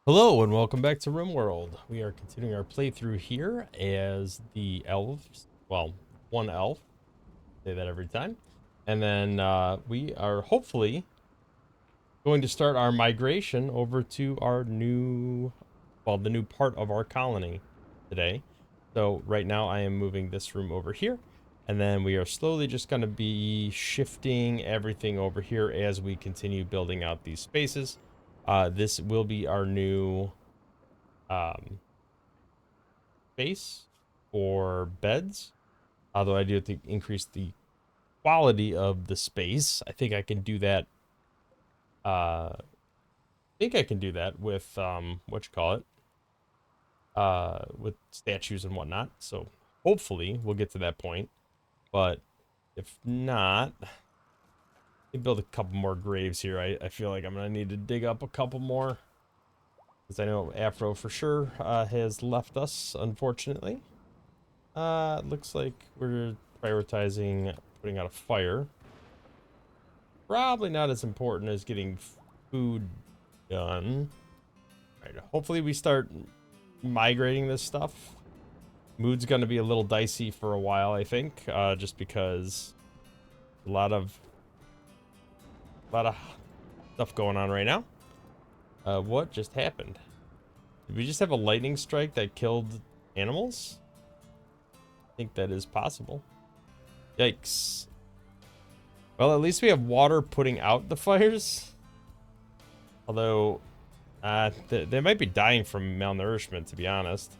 Hello and welcome back to RimWorld. We are continuing our playthrough here as the elves. Well, one elf. Say that every time. And then we are hopefully going to start our migration over to our new, well, the new part of our colony today. So right now I am moving this room over here. And then we are slowly just going to be shifting everything over here as we continue building out these spaces. This will be our new space for beds. Although I do have to increase the quality of the space. I think I can do that. With what you call it, with statues and whatnot. So hopefully we'll get to that point. But if not, I build a couple more graves here. I feel like I'm gonna need to dig up a couple more, because I know Afro for sure has left us, unfortunately. Looks like we're prioritizing putting out a fire. Probably not as important as getting food done. All right, hopefully we start migrating this stuff. Mood's gonna be a little dicey for a while, I think, just because a lot of stuff going on right now. What just happened? Did we just have a lightning strike that killed animals? I think that is possible. Yikes. Well, at least we have water putting out the fires. Although, they might be dying from malnourishment, to be honest.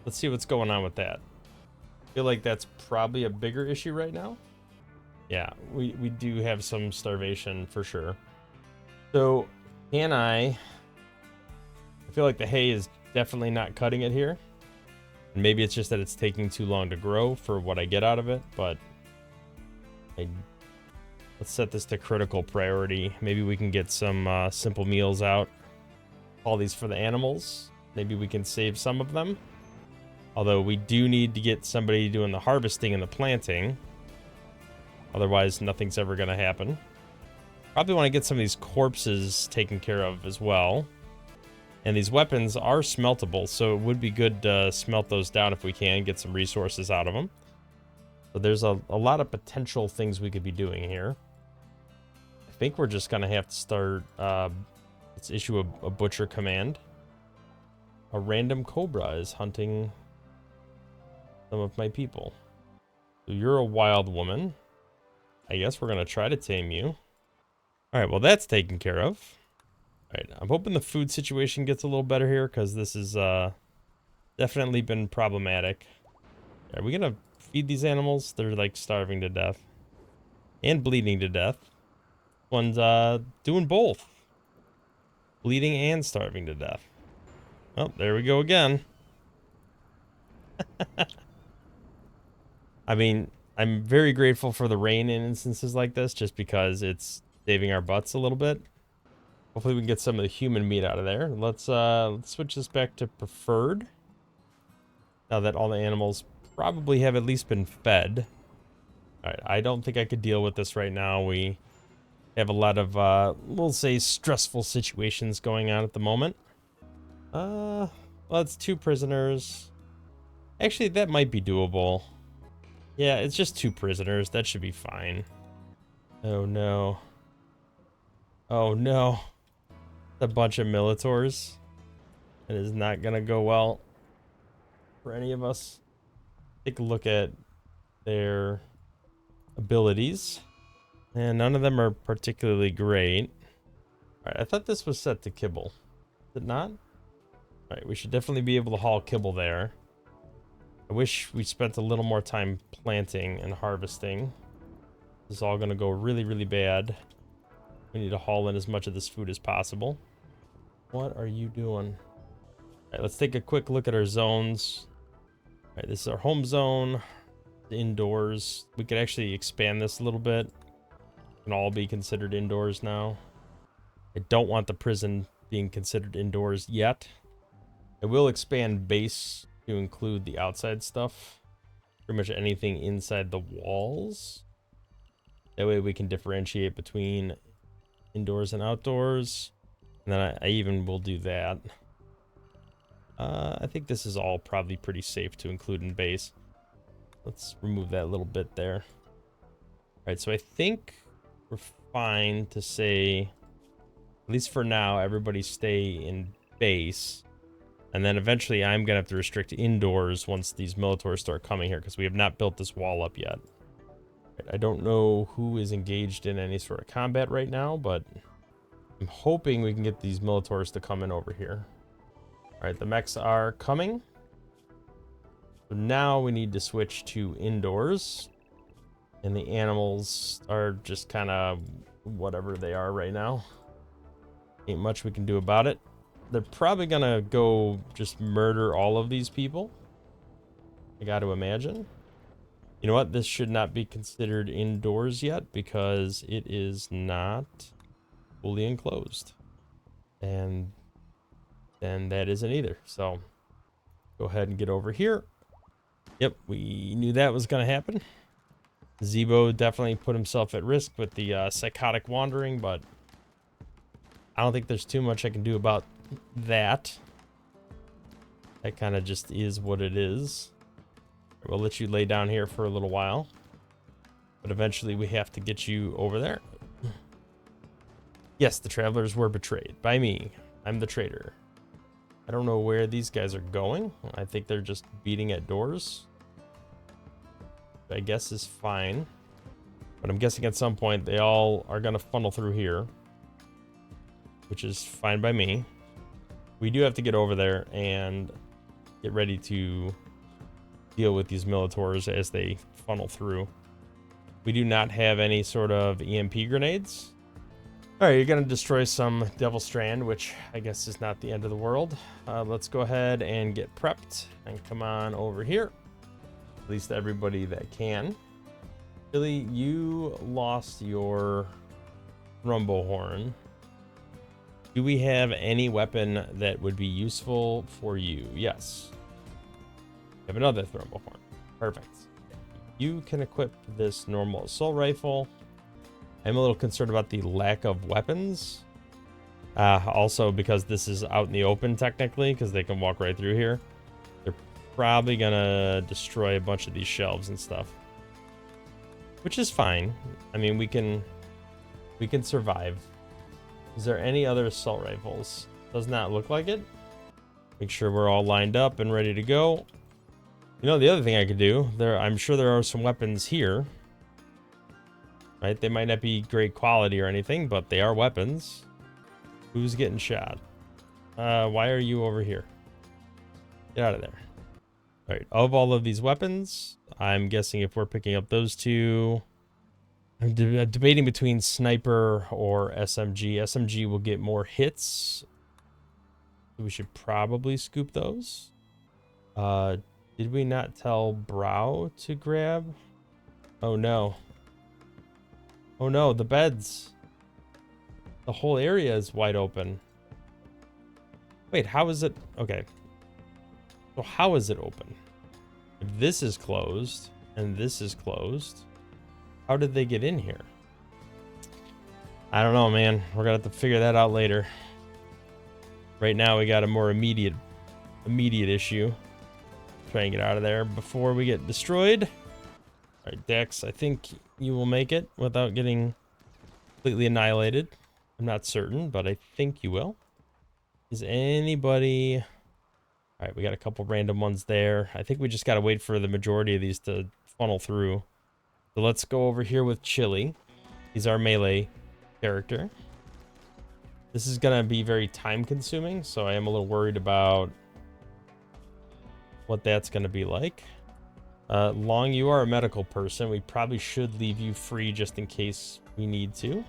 Let's see what's going on with that. I feel like that's probably a bigger issue right now. Yeah, we do have some starvation for sure. So, can I feel like the hay is definitely not cutting it here. And maybe it's just that it's taking too long to grow for what I get out of it, but let's set this to critical priority. Maybe we can get some simple meals out. All these for the animals. Maybe we can save some of them. Although we do need to get somebody doing the harvesting and the planting. Otherwise, nothing's ever going to happen. Probably want to get some of these corpses taken care of as well. And these weapons are smeltable, so it would be good to smelt those down if we can, get some resources out of them. So there's a lot of potential things we could be doing here. I think we're just going to have to start, let's issue a butcher command. A random cobra is hunting some of my people. So you're a wild woman. I guess we're going to try to tame you. All right, well, that's taken care of. All right, I'm hoping the food situation gets a little better here, because this has definitely been problematic. Are we going to feed these animals? They're like starving to death and bleeding to death. One's doing both. Bleeding and starving to death. Oh, there we go again. I mean, I'm very grateful for the rain in instances like this, just because it's saving our butts a little bit. Hopefully we can get some of the human meat out of there. Let's switch this back to preferred. Now that all the animals probably have at least been fed. All right, I don't think I could deal with this right now. We have a lot of, we'll say, stressful situations going on at the moment. Well, it's 2 prisoners. Actually, that might be doable. Yeah, it's just 2 prisoners. That should be fine. Oh, no. Oh, no. A bunch of militors. It is not going to go well for any of us. Take a look at their abilities. And none of them are particularly great. Alright, I thought this was set to kibble. Is it not? Alright, we should definitely be able to haul kibble there. I wish we spent a little more time planting and harvesting. This is all going to go really, really bad. We need to haul in as much of this food as possible. What are you doing? Alright, let's take a quick look at our zones. Alright, this is our home zone. Indoors. We could actually expand this a little bit. It can all be considered indoors now. I don't want the prison being considered indoors yet. I will expand base to include the outside stuff. Pretty much anything inside the walls. That way we can differentiate between indoors and outdoors. And then I even will do that. I think this is all probably pretty safe to include in base. Let's remove that little bit there. All right, so I think we're fine to say, at least for now, everybody stay in base. And then eventually I'm going to have to restrict indoors once these Militors start coming here, because we have not built this wall up yet. I don't know who is engaged in any sort of combat right now, but I'm hoping we can get these Militors to come in over here. All right, the mechs are coming. So now we need to switch to indoors. And the animals are just kind of whatever they are right now. Ain't much we can do about it. They're probably gonna go just murder all of these people, I got to imagine. You know what? This should not be considered indoors yet because it is not fully enclosed. And then that isn't either. So go ahead and get over here. Yep, we knew that was gonna happen. Zebo definitely put himself at risk with the psychotic wandering, but I don't think there's too much I can do about that. That kind of just is what it is. We'll let you lay down here for a little while, but eventually we have to get you over there. Yes, the travelers were betrayed by me. I'm the traitor. I don't know where these guys are going. I think they're just beating at doors. I guess is fine, but I'm guessing at some point they all are gonna funnel through here, which is fine by me. We do have to get over there and get ready to deal with these Militors as they funnel through. We do not have any sort of EMP grenades. All right, you're gonna destroy some Devil Strand, which I guess is not the end of the world. Let's go ahead and get prepped and come on over here. At least everybody that can. Billy, you lost your rumble horn. Do we have any weapon that would be useful for you? Yes. We have another rumble horn. Perfect. You can equip this normal assault rifle. I'm a little concerned about the lack of weapons. Also because this is out in the open technically, because they can walk right through here. They're probably gonna destroy a bunch of these shelves and stuff, which is fine. I mean, we can survive. Is there any other assault rifles? Does not look like it. Make sure we're all lined up and ready to go. You know, the other thing I could do, I'm sure there are some weapons here. Right? They might not be great quality or anything, but they are weapons. Who's getting shot? Why are you over here? Get out of there. All right, of all of these weapons, I'm guessing if we're picking up those two, I'm debating between sniper or SMG. SMG will get more hits. We should probably scoop those. Did we not tell Brow to grab? Oh no. Oh no, the beds. The whole area is wide open. Wait, how is it? Okay. So how is it open? If this is closed and this is closed, how did they get in here? I don't know, man. We're gonna have to figure that out later. Right now we got a more immediate issue. Try and get out of there before we get destroyed. All right, Dex, I think you will make it without getting completely annihilated. I'm not certain, but I think you will. Is anybody... All right, we got a couple random ones there. I think we just got to wait for the majority of these to funnel through. So let's go over here with Chili. He's our melee character. This is going to be very time consuming, so I am a little worried about what that's going to be like. Long, you are a medical person. We probably should leave you free just in case we need to.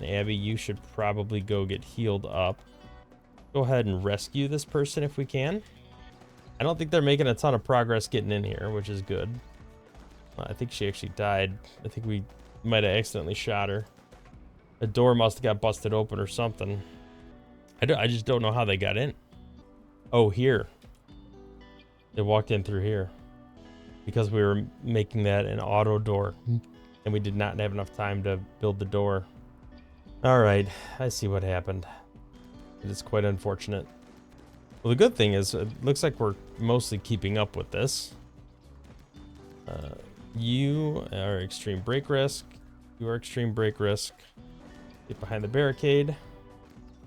And Abby, you should probably go get healed up. Go ahead and rescue this person if we can. I don't think they're making a ton of progress getting in here, which is good. I think she actually died. I think we might have accidentally shot her. The door must have got busted open or something. I just don't know how they got in. Oh, here. They walked in through here. Because we were making that an auto door. And we did not have enough time to build the door. Alright, I see what happened. It is quite unfortunate. Well, the good thing is it looks like we're mostly keeping up with this. You are extreme break risk. You are extreme break risk. Get behind the barricade.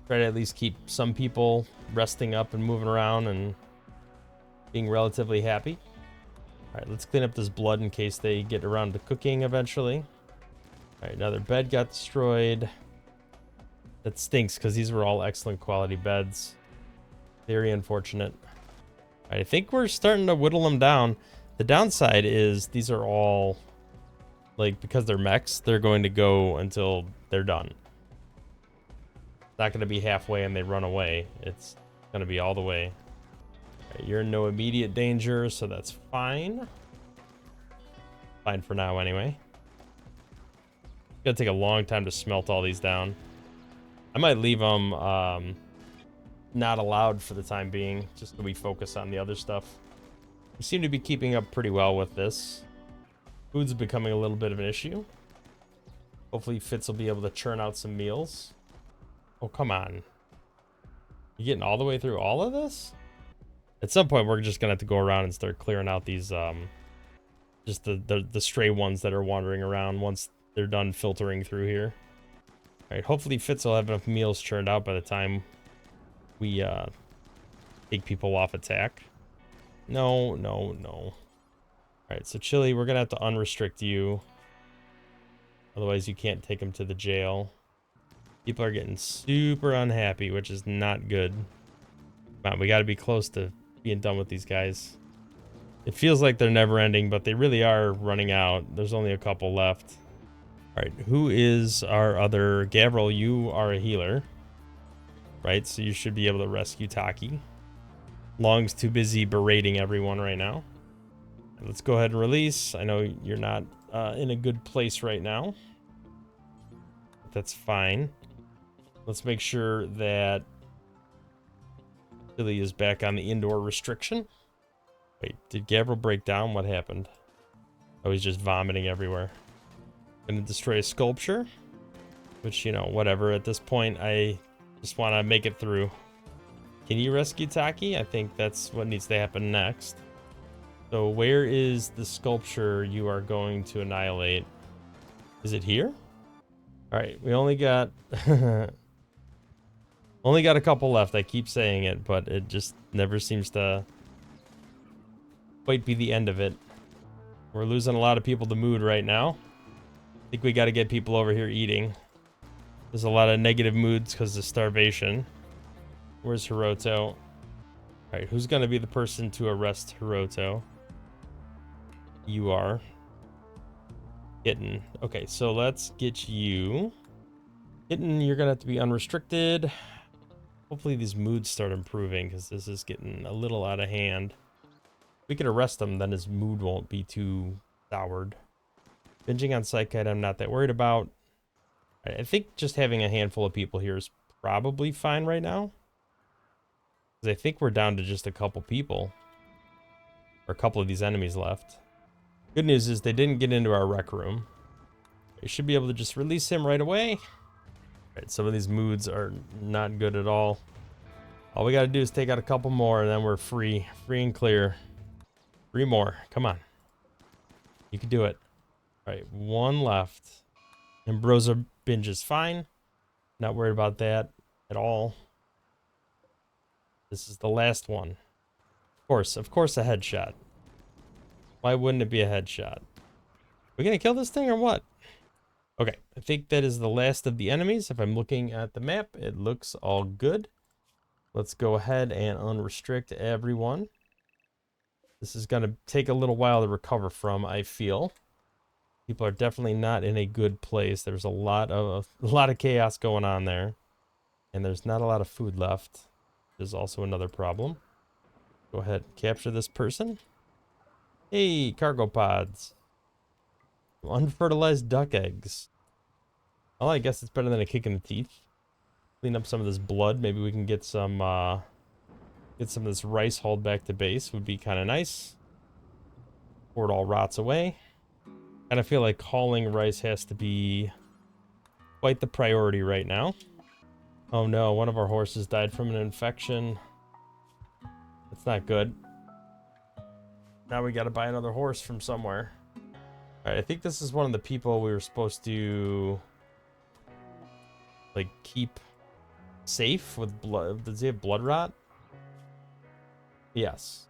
Try to at least keep some people resting up and moving around and being relatively happy. All right, let's clean up this blood in case they get around to cooking eventually. All right, another bed got destroyed. That stinks because these were all excellent quality beds. Very unfortunate. All right, I think we're starting to whittle them down. The downside is these are all, like, because they're mechs, they're going to go until they're done. Not going to be halfway and they run away. It's going to be all the way. Right, you're in no immediate danger, so that's fine. Fine for now, anyway. It's going to take a long time to smelt all these down. I might leave them not allowed for the time being, just so we focus on the other stuff. We seem to be keeping up pretty well with this. Food's becoming a little bit of an issue. Hopefully Fitz will be able to churn out some meals. Oh, come on. You getting all the way through all of this? At some point, we're just going to have to go around and start clearing out these, just the stray ones that are wandering around once they're done filtering through here. All right, hopefully Fitz will have enough meals churned out by the time we take people off attack. No, no, no. All right, so Chili, we're going to have to unrestrict you. Otherwise, you can't take them to the jail. People are getting super unhappy, which is not good. Come on, we got to be close to being done with these guys. It feels like they're never ending, but they really are running out. There's only a couple left. All right, who is our other... Gavril, you are a healer. Right, so you should be able to rescue Taki. Long's too busy berating everyone right now. Let's go ahead and release. I know you're not in a good place right now. That's fine. Let's make sure that Billy is back on the indoor restriction. Wait, did Gavril break down? What happened? Oh, he's just vomiting everywhere. Gonna destroy a sculpture. Which, you know, whatever. At this point, I just want to make it through. Can you rescue Taki? I think that's what needs to happen next. So where is the sculpture you are going to annihilate? Is it here? All right, we only got only got a couple left. I keep saying it, but it just never seems to quite be the end of it. We're losing a lot of people to mood right now. I think we got to get people over here eating. There's a lot of negative moods because of starvation. Where's Hiroto? All right, who's going to be the person to arrest Hiroto? You are. Kitten. Okay, so let's get you. Kitten, you're going to have to be unrestricted. Hopefully these moods start improving because this is getting a little out of hand. If we could arrest him, then his mood won't be too soured. Binging on Psychite, I'm not that worried about. I think just having a handful of people here is probably fine right now. Because I think we're down to just a couple people. Or a couple of these enemies left. Good news is they didn't get into our rec room. We should be able to just release him right away. Right, some of these moods are not good at all. All we got to do is take out a couple more and then we're free. Free and clear. 3 more. Come on. You can do it. All right, 1 left. Ambrosia binge is fine. Not worried about that at all. This is the last one. Of course a headshot. Why wouldn't it be a headshot? We gonna kill this thing or what? Okay, I think that is the last of the enemies. If I'm looking at the map, it looks all good. Let's go ahead and unrestrict everyone. This is gonna take a little while to recover from, I feel. People are definitely not in a good place. There's a lot of chaos going on there. And there's not a lot of food left. There's also another problem. Go ahead and capture this person. Hey, cargo pods. Unfertilized duck eggs. Well, I guess it's better than a kick in the teeth. Clean up some of this blood. Maybe we can get some of this rice hauled back to base. Would be kind of nice. Before it all rots away. And I feel like hauling rice has to be quite the priority right now. Oh no, one of our horses died from an infection. That's not good. Now we gotta buy another horse from somewhere. Alright, I think this is one of the people we were supposed to like keep safe with blood. Does he have blood rot? Yes.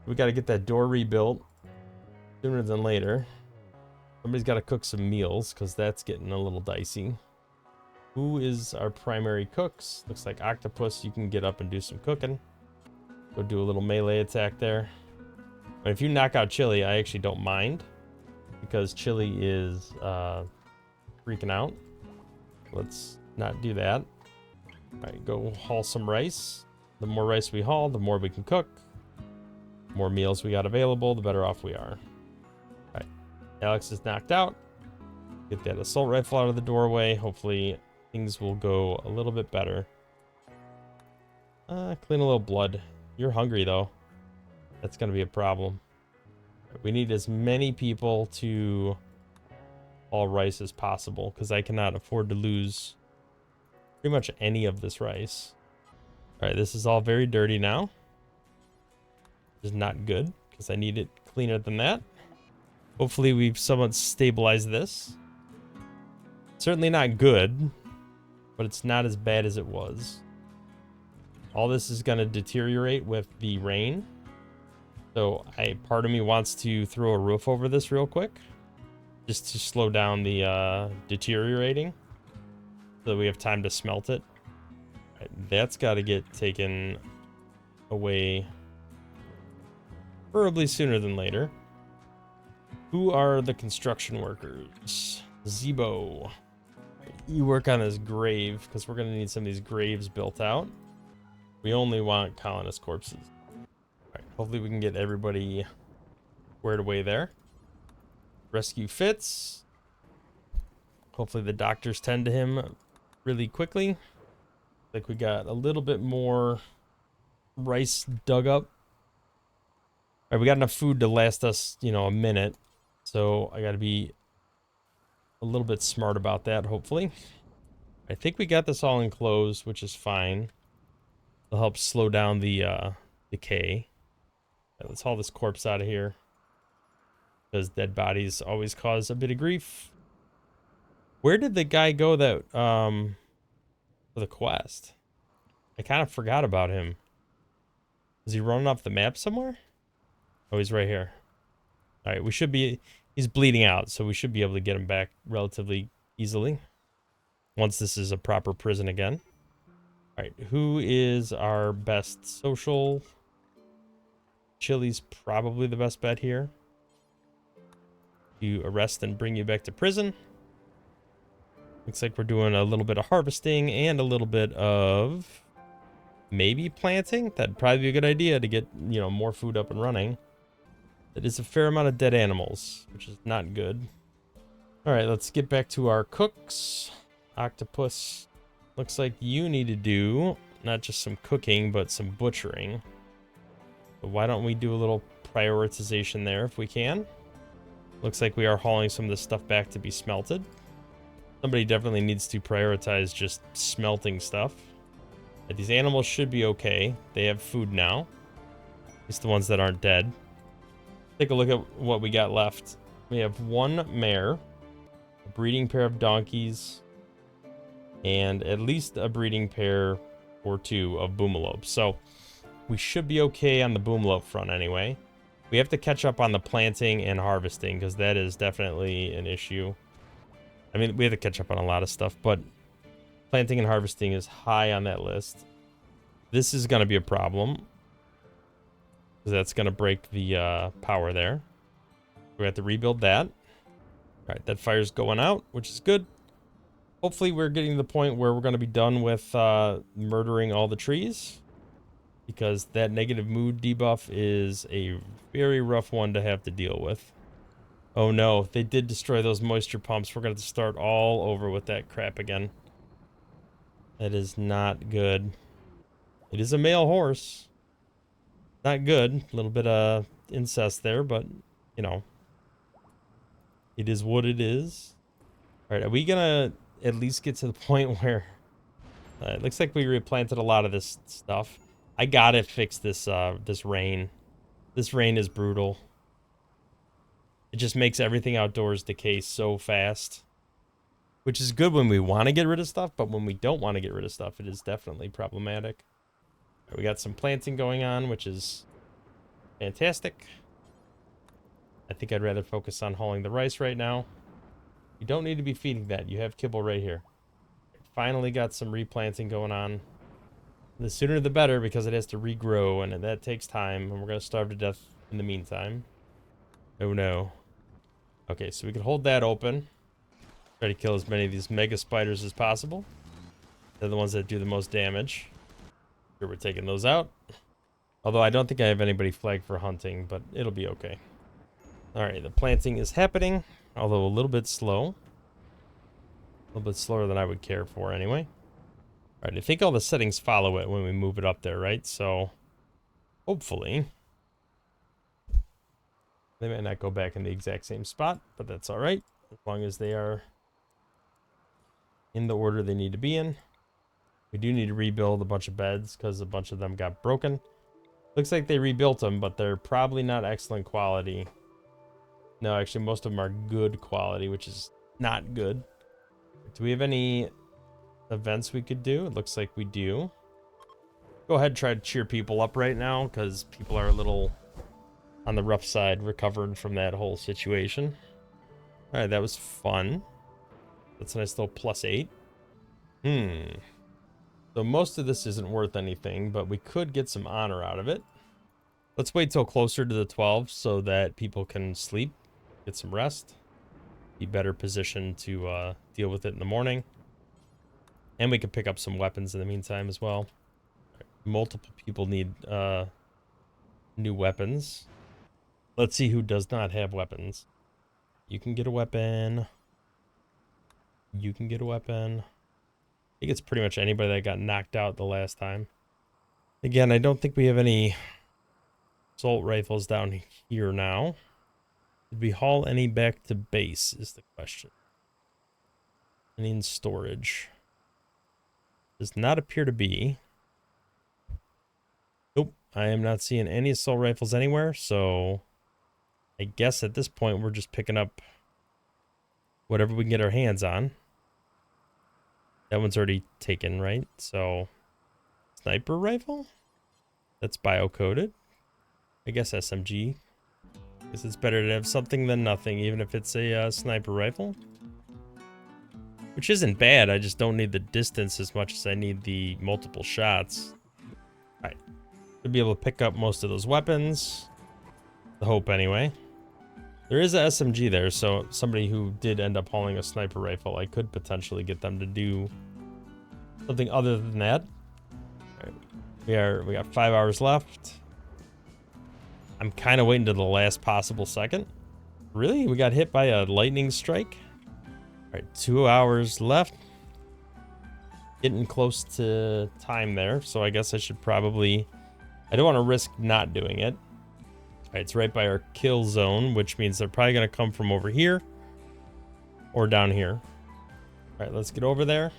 We gotta get that door rebuilt sooner than later. Somebody's gotta cook some meals because that's getting a little dicey. Who is our primary cooks? Looks like Octopus, you can get up and do some cooking. Go do a little melee attack there. But if you knock out Chili, I actually don't mind. Because Chili is freaking out. Let's not do that. Alright, go haul some rice. The more rice we haul, the more we can cook. The more meals we got available, the better off we are. Alright, Alex is knocked out. Get that assault rifle out of the doorway. Hopefully things will go a little bit better. Clean a little blood. You're hungry though. That's gonna be a problem. We need as many people to haul rice as possible because I cannot afford to lose pretty much any of this rice. All right, this is all very dirty now. Which is not good because I need it cleaner than that. Hopefully we've somewhat stabilized this. Certainly not good, but it's not as bad as it was. All this is going to deteriorate with the rain. So part of me wants to throw a roof over this real quick. Just to slow down the deteriorating. So that we have time to smelt it. Right, that's got to get taken away preferably sooner than later. Who are the construction workers? Zebo. You work on this grave because we're going to need some of these graves built out. We only want colonist corpses. All right, hopefully we can get everybody squared away there. Rescue Fitz. Hopefully the doctors tend to him really quickly. Like we got a little bit more rice dug up. All right, we got enough food to last us, a minute. So I got to be a little bit smart about that, hopefully. I think we got this all enclosed, which is fine. It'll help slow down the decay. Right, let's haul this corpse out of here. Because dead bodies always cause a bit of grief. Where did the guy go that, for the quest? I kind of forgot about him. Is he running off the map somewhere? Oh, he's right here. All right, he's bleeding out, so we should be able to get him back relatively easily. Once this is a proper prison again. All right, who is our best social? Chili's probably the best bet here. You arrest and bring you back to prison. Looks like we're doing a little bit of harvesting and a little bit of maybe planting. That'd probably be a good idea to get, more food up and running. It is a fair amount of dead animals, which is not good. All right, let's get back to our cooks. Octopus, looks like you need to do not just some cooking, but some butchering. So why don't we do a little prioritization there if we can? Looks like we are hauling some of this stuff back to be smelted. Somebody definitely needs to prioritize just smelting stuff. But these animals should be okay. They have food now. At least the ones that aren't dead. Take a look at what we got left. We have one mare, a breeding pair of donkeys, and at least a breeding pair or two of boomalopes. So we should be okay on the boomalope front anyway. We have to catch up on the planting and harvesting because that is definitely an issue. I mean, we have to catch up on a lot of stuff, but planting and harvesting is high on that list. This is going to be a problem because that's going to break the power there. We have to rebuild that. All right, that fire's going out, which is good. Hopefully we're getting to the point where we're going to be done with murdering all the trees, because that negative mood debuff is a very rough one to have to deal with. Oh no, they did destroy those moisture pumps. We're going to have to start all over with that crap again. That is not good. It is a male horse. Not good. A little bit of incest there, but, it is what it is. All right, are we going to at least get to the point where It looks like we replanted a lot of this stuff. I gotta fix this this rain. This rain is brutal. It just makes everything outdoors decay so fast. Which is good when we want to get rid of stuff, but when we don't want to get rid of stuff, it is definitely problematic. We got some planting going on, which is fantastic. I think I'd rather focus on hauling the rice right now. You don't need to be feeding that. You have kibble right here. Finally got some replanting going on. The sooner the better, because it has to regrow, and that takes time, and we're going to starve to death in the meantime. Oh no. Okay, so we can hold that open. Try to kill as many of these mega spiders as possible. They're the ones that do the most damage. Sure, we're taking those out. Although I don't think I have anybody flagged for hunting, but it'll be okay. Alright, the planting is happening, although a little bit slow. A little bit slower than I would care for anyway. Alright, I think all the settings follow it when we move it up there, right? So, hopefully, they might not go back in the exact same spot, but that's alright. As long as they are in the order they need to be in. We do need to rebuild a bunch of beds because a bunch of them got broken. Looks like they rebuilt them, but they're probably not excellent quality. No, actually, most of them are good quality, which is not good. Do we have any events we could do? It looks like we do. Go ahead and try to cheer people up right now, because people are a little on the rough side recovering from that whole situation. Alright, that was fun. That's a nice little +8. So most of this isn't worth anything, but we could get some honor out of it. Let's wait till closer to the 12 so that people can sleep, get some rest, be better positioned to deal with it in the morning. And we can pick up some weapons in the meantime as well. Multiple people need new weapons. Let's see who does not have weapons. You can get a weapon. You can get a weapon. I think it's pretty much anybody that got knocked out the last time. Again, I don't think we have any assault rifles down here now. Did we haul any back to base is the question. Any in storage? Does not appear to be. Nope, I am not seeing any assault rifles anywhere, so I guess at this point we're just picking up whatever we can get our hands on. That one's already taken, right? So, sniper rifle? That's bio-coded. I guess SMG. Guess it's better to have something than nothing, even if it's a sniper rifle. Which isn't bad, I just don't need the distance as much as I need the multiple shots. Alright. Should be able to pick up most of those weapons. The hope, anyway. There is a SMG there, so somebody who did end up hauling a sniper rifle, I could potentially get them to do something other than that. Right. We got 5 hours left. I'm kind of waiting to the last possible second. Really? We got hit by a lightning strike? Alright, 2 hours left. Getting close to time there, so I guess I should probably... I don't want to risk not doing it. Alright, it's right by our kill zone, which means they're probably going to come from over here or down here. Alright, let's get over there.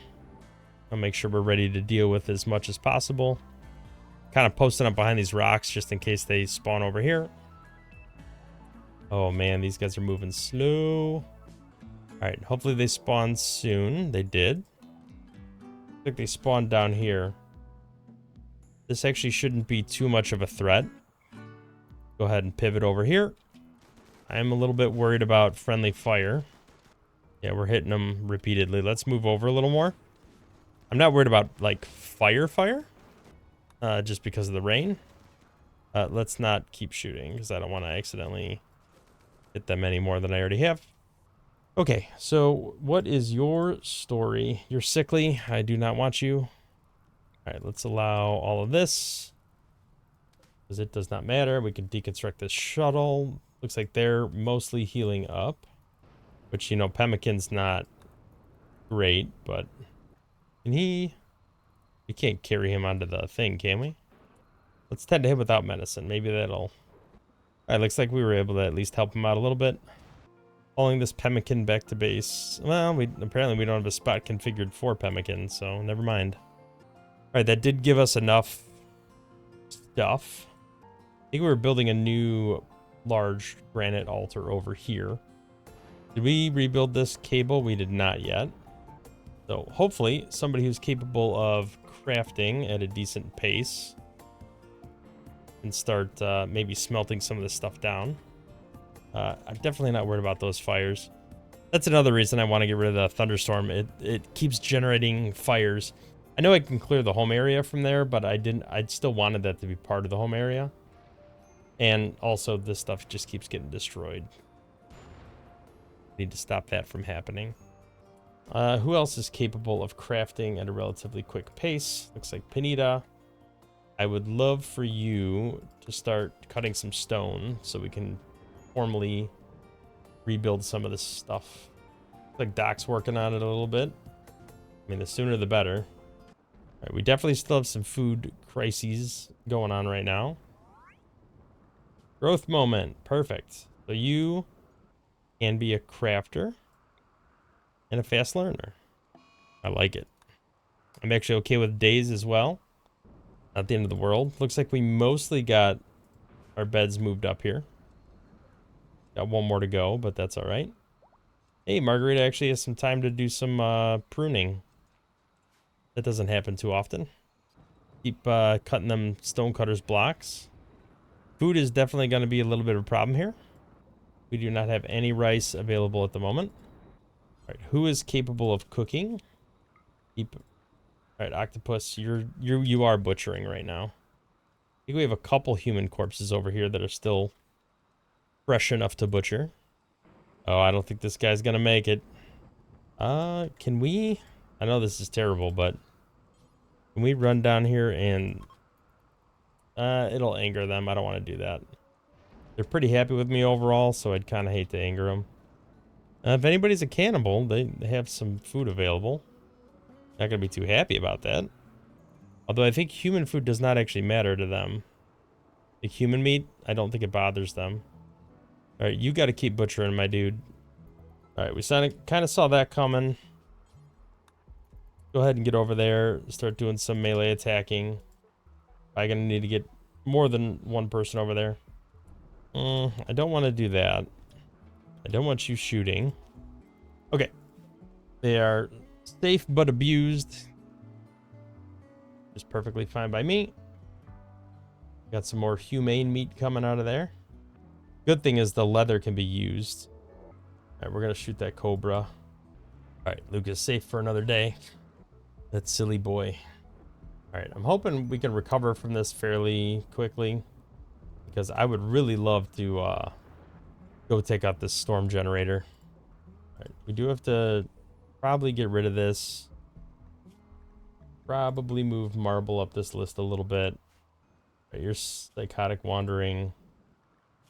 I'll make sure we're ready to deal with as much as possible. Kind of posting up behind these rocks just in case they spawn over here. Oh man, these guys are moving slow. Alright, hopefully they spawn soon. They did. I think they spawned down here. This actually shouldn't be too much of a threat. Go ahead and pivot over here. I'm a little bit worried about friendly fire. Yeah, we're hitting them repeatedly. Let's move over a little more. I'm not worried about, like, fire, just because of the rain. Let's not keep shooting, because I don't want to accidentally hit them any more than I already have. Okay, so what is your story? You're sickly. I do not want you. All right, let's allow all of this. Because it does not matter. We can deconstruct this shuttle. Looks like they're mostly healing up. Which, you know, Pemmican's not great, but... Can he... We can't carry him onto the thing, can we? Let's tend to him without medicine. Maybe that'll... Alright, looks like we were able to at least help him out a little bit. Hauling this Pemmican back to base. Well, apparently we don't have a spot configured for Pemmican, so never mind. All right, that did give us enough stuff. I think we were building a new large granite altar over here. Did we rebuild this cable? We did not yet. So hopefully somebody who's capable of crafting at a decent pace can start maybe smelting some of this stuff down. I'm definitely not worried about those fires. That's another reason I want to get rid of the thunderstorm. It keeps generating fires. I know I can clear the home area from there, but I still wanted that to be part of the home area. And also this stuff just keeps getting destroyed. Need to stop that from happening. Who else is capable of crafting at a relatively quick pace? Looks like Panita. I would love for you to start cutting some stone so we can formally rebuild some of this stuff. Looks like Doc's working on it a little bit. I mean, the sooner the better. All right, we definitely still have some food crises going on right now. Growth moment. Perfect. So you can be a crafter and a fast learner. I like it. I'm actually okay with days as well. Not the end of the world. Looks like we mostly got our beds moved up here. Got one more to go, but that's all right. Hey, Margarita actually has some time to do some pruning. That doesn't happen too often. Keep cutting them stonecutters blocks. Food is definitely going to be a little bit of a problem here. We do not have any rice available at the moment. All right, who is capable of cooking? All right, Octopus, you are butchering right now. I think we have a couple human corpses over here that are still fresh enough to butcher. Oh, I don't think this guy's gonna make it. Can we? I know this is terrible, but can we run down here and it'll anger them. I don't want to do that. They're pretty happy with me overall, so I'd kind of hate to anger them. If anybody's a cannibal, they have some food available. Not gonna be too happy about that. Although I think human food does not actually matter to them. The human meat, I don't think it bothers them. All right, you got to keep butchering, my dude. All right, we kind of saw that coming. Go ahead and get over there. Start doing some melee attacking. I'm gonna need to get more than one person over there. I don't want to do that. I don't want you shooting. Okay. They are safe but abused. Just perfectly fine by me. Got some more humane meat coming out of there. Good thing is the leather can be used. All right, we're going to shoot that cobra. All right, Luke is safe for another day. That silly boy. All right, I'm hoping we can recover from this fairly quickly, because I would really love to go take out this storm generator. All right, we do have to probably get rid of this. Probably move marble up this list a little bit. All right, you're psychotic wandering.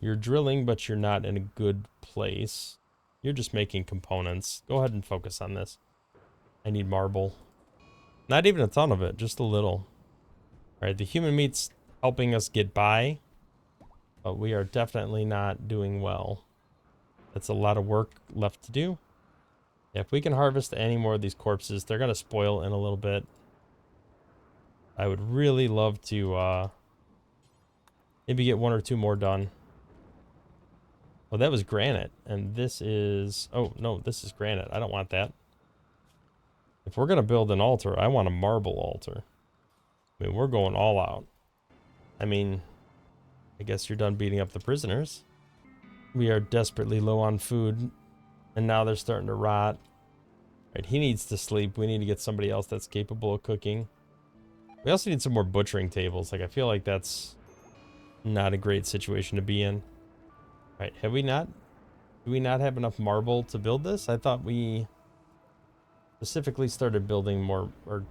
You're drilling, but you're not in a good place. You're just making components. Go ahead and focus on this. I need marble. Not even a ton of it, just a little. All right, the human meat's helping us get by, but we are definitely not doing well. That's a lot of work left to do. If we can harvest any more of these corpses, they're going to spoil in a little bit. I would really love to maybe get one or two more done. Oh, that was granite, and this is... Oh, no, this is granite. I don't want that. If we're going to build an altar, I want a marble altar. I mean, we're going all out. I mean, I guess you're done beating up the prisoners. We are desperately low on food, and now they're starting to rot. Right, he needs to sleep. We need to get somebody else that's capable of cooking. We also need some more butchering tables. Like, I feel like that's not a great situation to be in. Right, have we not... Do we not have enough marble to build this? I thought we specifically started building more, or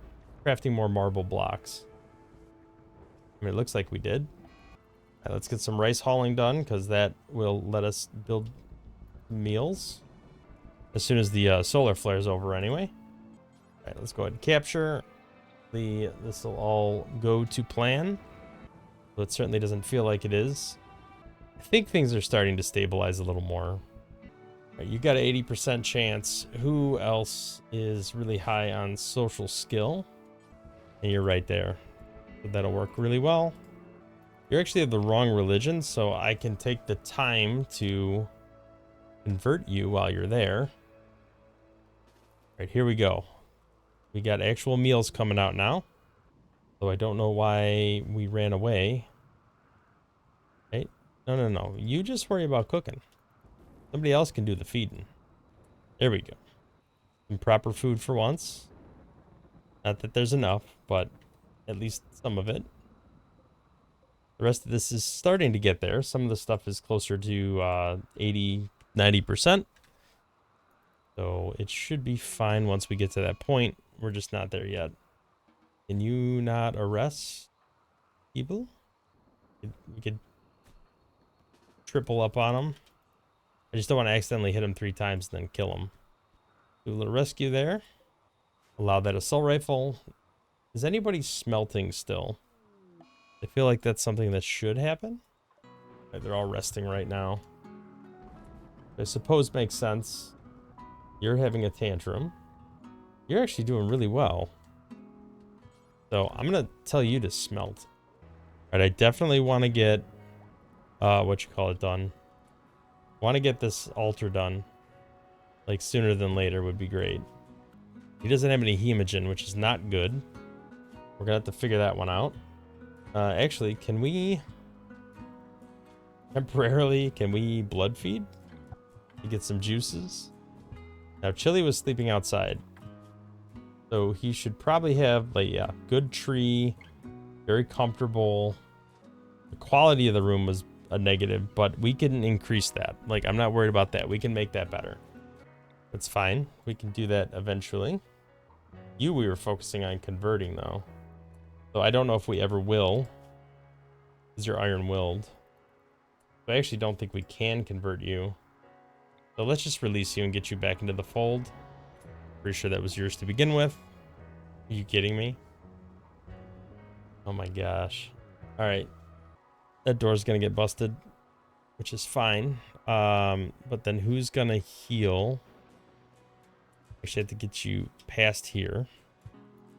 crafting more marble blocks. I mean, it looks like we did. All right, let's get some rice hauling done, because that will let us build meals as soon as the solar flare's over anyway. All right, let's go ahead and capture. This will all go to plan. But it certainly doesn't feel like it is. I think things are starting to stabilize a little more. All right, you got an 80% chance. Who else is really high on social skill? And you're right there. So that'll work really well. You're actually of the wrong religion, so I can take the time to convert you while you're there. All right, here we go. We got actual meals coming out now. So I don't know why we ran away. Right? No. You just worry about cooking. Somebody else can do the feeding. There we go. Some proper food for once. Not that there's enough, but at least some of it. The rest of this is starting to get there. Some of the stuff is closer to 80, 90%. So it should be fine once we get to that point. We're just not there yet. Can you not arrest people? We could triple up on them. I just don't want to accidentally hit them 3 times and then kill them. Do a little rescue there. Allow that assault rifle. Is anybody smelting still? I feel like that's something that should happen. Right, they're all resting right now. I suppose makes sense. You're having a tantrum. You're actually doing really well. So I'm going to tell you to smelt. All right, I definitely want to get, done. Want to get this altar done. Like sooner than later would be great. He doesn't have any hemogen, which is not good. We're going to have to figure that one out. Actually, can we blood feed to get some juices? Now, Chili was sleeping outside. So he should probably have, like, yeah, good tree, very comfortable. The quality of the room was a negative, but we can increase that. Like, I'm not worried about that. We can make that better. That's fine. We can do that eventually. We were focusing on converting, though. So I don't know if we ever will. Because you're iron-willed. So I actually don't think we can convert you. So let's just release you and get you back into the fold. Pretty sure that was yours to begin with. Are you kidding me? Oh my gosh. Alright. That door's gonna get busted. Which is fine. But then who's gonna heal? Actually, I have to get you past here.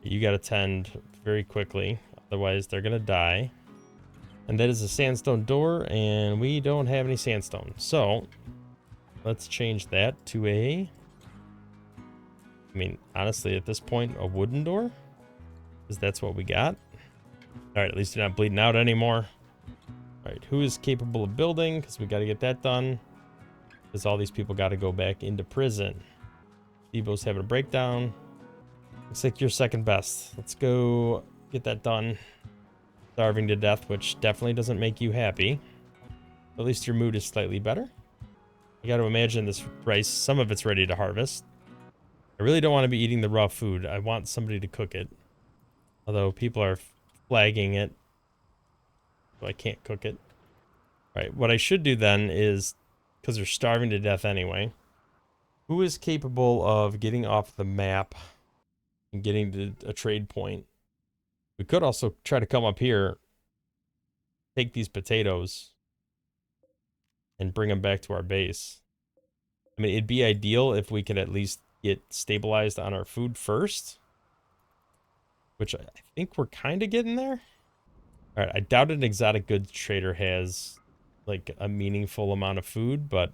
You gotta tend very quickly. Otherwise, they're gonna die. And that is a sandstone door, and we don't have any sandstone. So, let's change that to a... I mean, honestly, at this point, a wooden door? Because that's what we got. Alright, at least you're not bleeding out anymore. Alright, who is capable of building? Because we got to get that done. Because all these people got to go back into prison. Debo's having a breakdown. Looks like you're second best. Let's go get that done. Starving to death, which definitely doesn't make you happy. At least your mood is slightly better. You got to imagine this rice, some of it's ready to harvest. I really don't want to be eating the raw food. I want somebody to cook it. Although people are flagging it. So I can't cook it. Alright, what I should do then is, because they're starving to death anyway, who is capable of getting off the map and getting to a trade point? We could also try to come up here, take these potatoes, and bring them back to our base. I mean, it'd be ideal if we could at least get stabilized on our food first. Which I think we're kind of getting there. Alright, I doubt an exotic goods trader has, like, a meaningful amount of food, but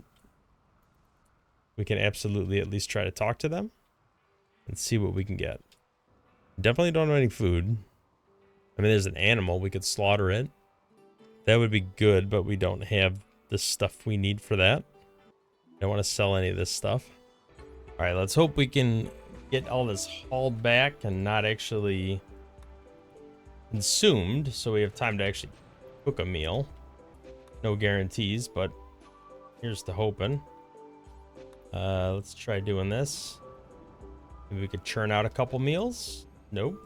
we can absolutely at least try to talk to them and see what we can get. Definitely don't have any food. I mean, there's an animal. We could slaughter it. That would be good, but we don't have the stuff we need for that. I don't want to sell any of this stuff. All right, let's hope we can get all this hauled back and not actually consumed, so we have time to actually cook a meal. No guarantees, but here's to hoping. Let's try doing this. Maybe we could churn out a couple meals. Nope.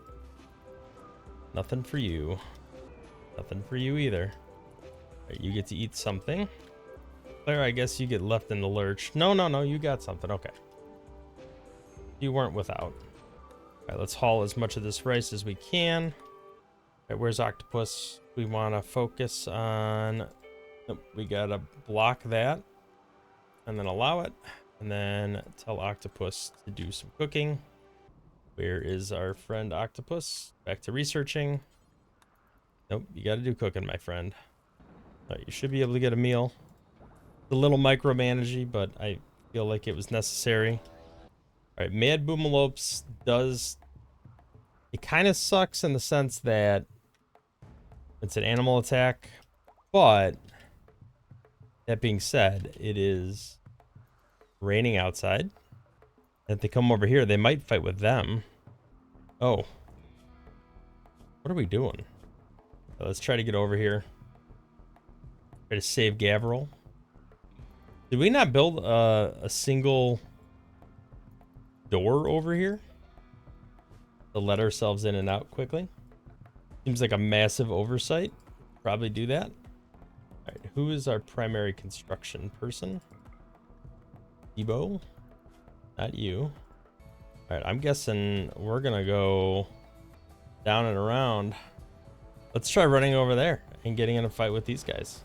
Nothing for you. Nothing for you either. Right, you get to eat something. Claire, I guess you get left in the lurch. No, you got something. Okay. You weren't without. All right, let's haul as much of this rice as we can. All right, where's Octopus? We want to focus on... Nope, we got to block that. And then allow it. And then tell Octopus to do some cooking. Where is our friend Octopus? Back to researching. Nope, you got to do cooking, my friend. All right, you should be able to get a meal. It's a little micromanagey, but I feel like it was necessary. All right, Mad Boomalopes does... It kind of sucks in the sense that it's an animal attack, but that being said, it is raining outside. If they come over here, they might fight with them. Oh. What are we doing? Let's try to get over here. Try to save Gavril. Did we not build a single door over here to let ourselves in and out quickly? Seems like a massive oversight. Probably do that. All right, who is our primary construction person? Debo? Not you. All right, I'm guessing we're gonna go down and around. Let's try running over there and getting in a fight with these guys.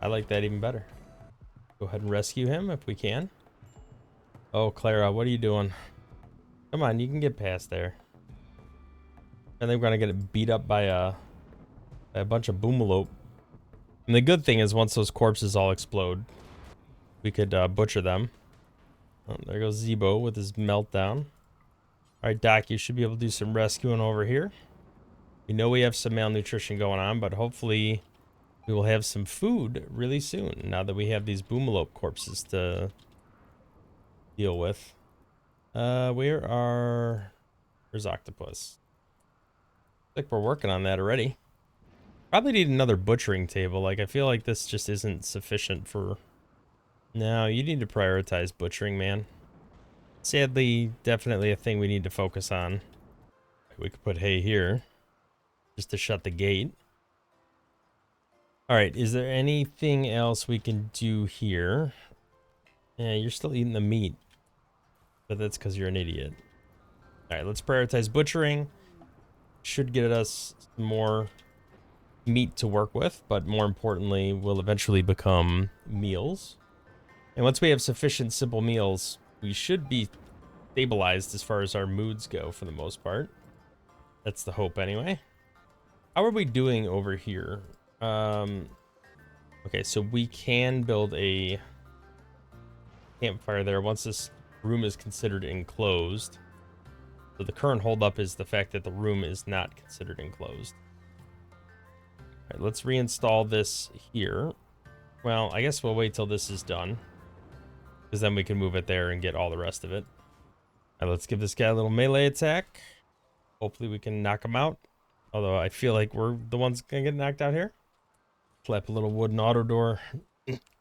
I like that even better. Go ahead and rescue him if we can. Oh, Clara, what are you doing? Come on, you can get past there. And they're gonna get beat up by a bunch of boomalope. And the good thing is once those corpses all explode, we could butcher them. Oh, there goes Zebo with his meltdown. All right, Doc, you should be able to do some rescuing over here. We know we have some malnutrition going on, but hopefully we will have some food really soon now that we have these boomalope corpses to deal with. Where's Octopus? Looks like we're working on that already. Probably need another butchering table. Like, I feel like this just isn't sufficient for... No, you need to prioritize butchering, man. Sadly, definitely a thing we need to focus on. We could put hay here just to shut the gate. All right, is there anything else we can do here? Yeah, you're still eating the meat, but that's because you're an idiot. All right, let's prioritize butchering. Should get us more meat to work with, but more importantly, will eventually become meals. And once we have sufficient simple meals, we should be stabilized as far as our moods go for the most part. That's the hope anyway. How are we doing over here? Okay, so we can build a campfire there once this room is considered enclosed. So the current holdup is the fact that the room is not considered enclosed. All right, let's reinstall this here. Well, I guess we'll wait till this is done, because then we can move it there and get all the rest of it. All right, let's give this guy a little melee attack. Hopefully we can knock him out. Although I feel like we're the ones gonna get knocked out here. Slap a little wooden auto door.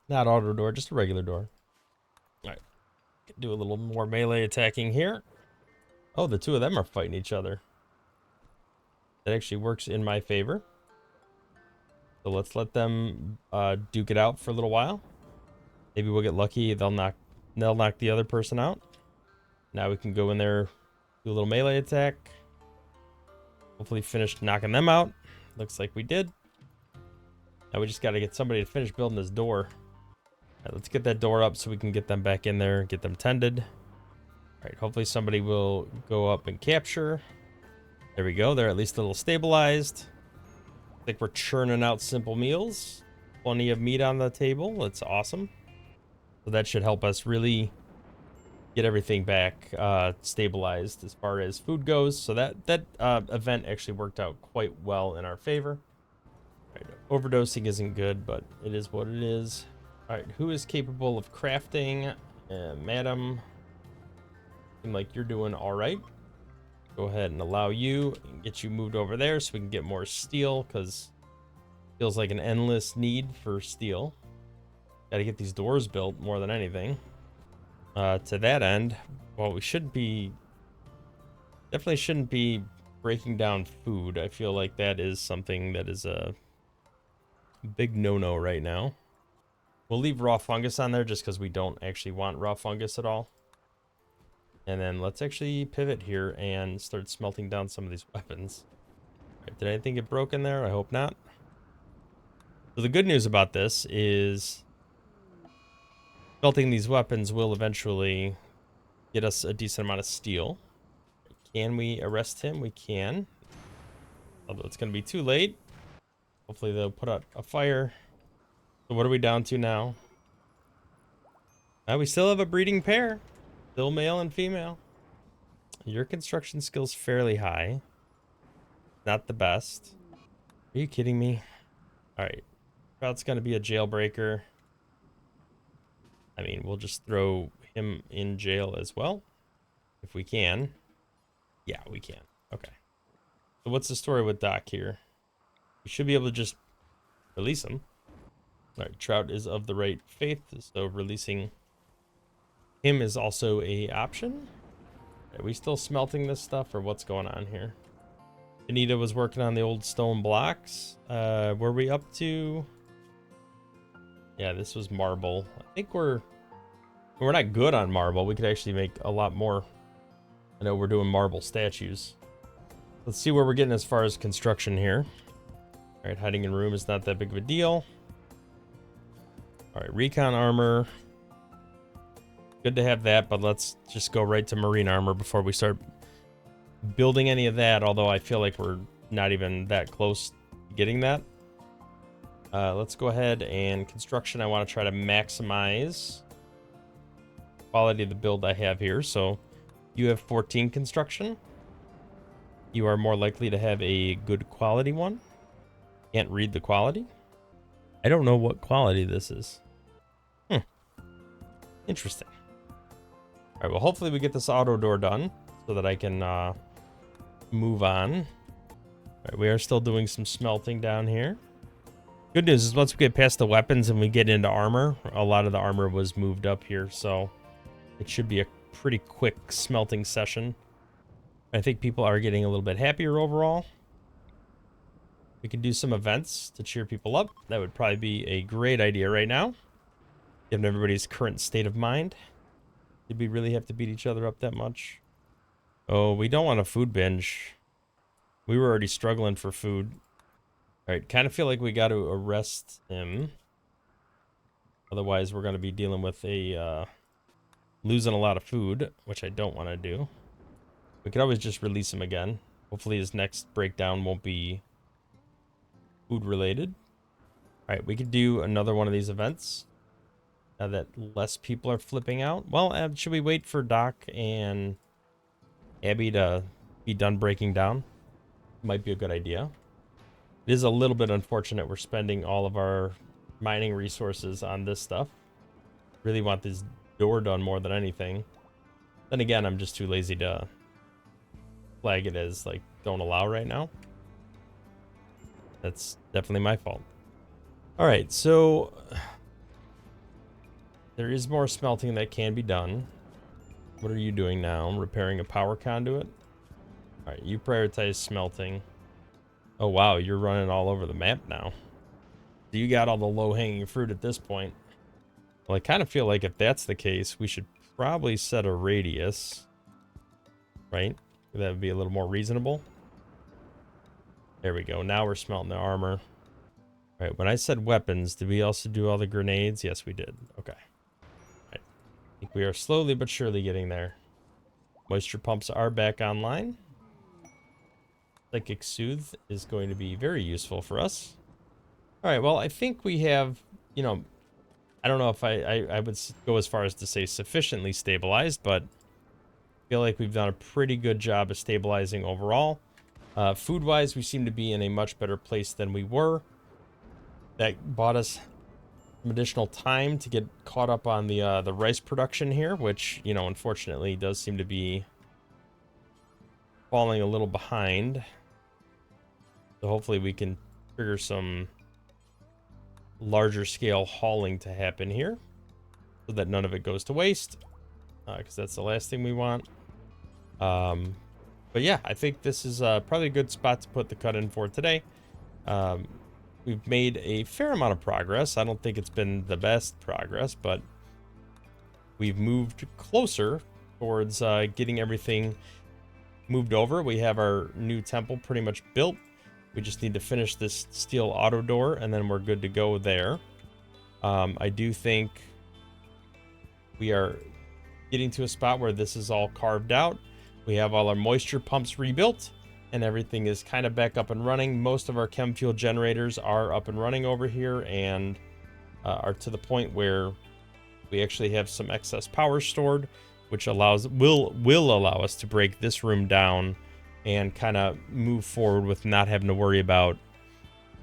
Not auto door, just a regular door. All right, do a little more melee attacking here. Oh, the two of them are fighting each other. That actually works in my favor. So let's let them duke it out for a little while. Maybe we'll get lucky. They'll knock the other person out. Now we can go in there, do a little melee attack. Hopefully finish knocking them out. Looks like we did. Now we just got to get somebody to finish building this door. All right, let's get that door up so we can get them back in there, get them tended. All right, hopefully somebody will go up and capture. There we go. They're at least a little stabilized. I think we're churning out simple meals. Plenty of meat on the table. That's awesome. So that should help us really get everything back stabilized as far as food goes. So that event actually worked out quite well in our favor. All right, overdosing isn't good, but it is what it is. All right, who is capable of crafting? Madam, seem like you're doing all right. Go ahead and allow you and get you moved over there so we can get more steel, because it feels like an endless need for steel. Got to get these doors built more than anything. To that end, well, we definitely shouldn't be breaking down food. I feel like that is something that is a big no-no right now. We'll leave raw fungus on there just because we don't actually want raw fungus at all. And then let's actually pivot here and start smelting down some of these weapons. Right, did anything get broken there? I hope not. So the good news about this is smelting these weapons will eventually get us a decent amount of steel. Can we arrest him? We can. Although it's going to be too late. Hopefully they'll put out a fire. So what are we down to now? We still have a breeding pair. Still male and female. Your construction skill's fairly high. Not the best. Are you kidding me? Alright. Trout's going to be a jailbreaker. I mean, we'll just throw him in jail as well. If we can. Yeah, we can. Okay. So what's the story with Doc here? We should be able to just release him. Alright, Trout is of the right faith, so releasing him is also a option. Are we still smelting this stuff, or what's going on here? Anita was working on the old stone blocks. Were we up to? Yeah, this was marble. I think we're not good on marble. We could actually make a lot more. I know we're doing marble statues. Let's see where we're getting as far as construction here. All right, hiding in room is not that big of a deal. All right, recon armor. Good to have that, but let's just go right to marine armor before we start building any of that, although I feel like we're not even that close to getting that. Let's go ahead and construction. I want to try to maximize quality of the build I have here. So you have 14 construction. You are more likely to have a good quality one. Can't read the quality. I don't know what quality this is. Interesting. All right, well, hopefully we get this auto door done so that I can move on. All right, we are still doing some smelting down here. Good news is once we get past the weapons and we get into armor, a lot of the armor was moved up here, so it should be a pretty quick smelting session. I think people are getting a little bit happier overall. We could do some events to cheer people up. That would probably be a great idea right now, given everybody's current state of mind. Did we really have to beat each other up that much? Oh, we don't want a food binge. We were already struggling for food. All right, kind of feel like we got to arrest him. Otherwise, we're going to be dealing with a losing a lot of food, which I don't want to do. We could always just release him again. Hopefully his next breakdown won't be food related. All right, we could do another one of these events. Now that less people are flipping out. Well, should we wait for Doc and Abby to be done breaking down? Might be a good idea. It is a little bit unfortunate we're spending all of our mining resources on this stuff. Really want this door done more than anything. Then again, I'm just too lazy to flag it as like don't allow right now. That's definitely my fault. All right, so there is more smelting that can be done. What are you doing now? Repairing a power conduit? All right, you prioritize smelting. Oh, wow, you're running all over the map now. So you got all the low-hanging fruit at this point. Well, I kind of feel like if that's the case, we should probably set a radius. Right? That would be a little more reasonable. There we go. Now we're smelting the armor. All right, when I said weapons, did we also do all the grenades? Yes, we did. Okay. All right. I think we are slowly but surely getting there. Moisture pumps are back online. Psychic Soothe is going to be very useful for us. All right, well, I think we have, you know, I don't know if I would go as far as to say sufficiently stabilized, but I feel like we've done a pretty good job of stabilizing overall. Food-wise, we seem to be in a much better place than we were. That bought us some additional time to get caught up on the rice production here, which, you know, unfortunately does seem to be falling a little behind. So hopefully we can trigger some larger scale hauling to happen here so that none of it goes to waste, because that's the last thing we want. But yeah, I think this is probably a good spot to put the cut in for today. We've made a fair amount of progress. I don't think it's been the best progress, but we've moved closer towards getting everything moved over. We have our new temple pretty much built. We just need to finish this steel auto door, and then we're good to go there. I do think we are getting to a spot where this is all carved out. We have all our moisture pumps rebuilt, and everything is kind of back up and running. Most of our chem fuel generators are up and running over here, and are to the point where we actually have some excess power stored, which will allow us to break this room down and kind of move forward with not having to worry about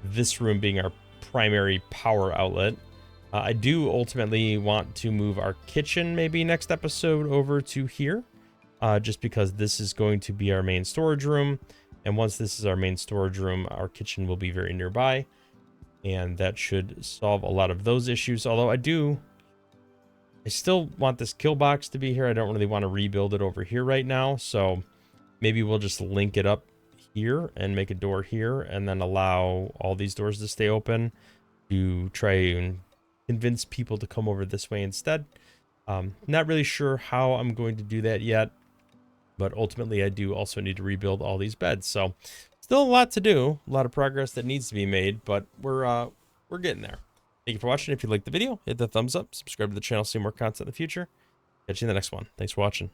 this room being our primary power outlet. I do ultimately want to move our kitchen maybe next episode over to here, just because this is going to be our main storage room. And once this is our main storage room, our kitchen will be very nearby, and that should solve a lot of those issues. Although I still want this kill box to be here. I don't really want to rebuild it over here right now, so maybe we'll just link it up here and make a door here, and then allow all these doors to stay open to try and convince people to come over this way instead. Not really sure how I'm going to do that yet, but ultimately I do also need to rebuild all these beds. So still a lot to do, a lot of progress that needs to be made, but we're getting there. Thank you for watching. If you liked the video, hit the thumbs up, subscribe to the channel, see more content in the future. Catch you in the next one. Thanks for watching.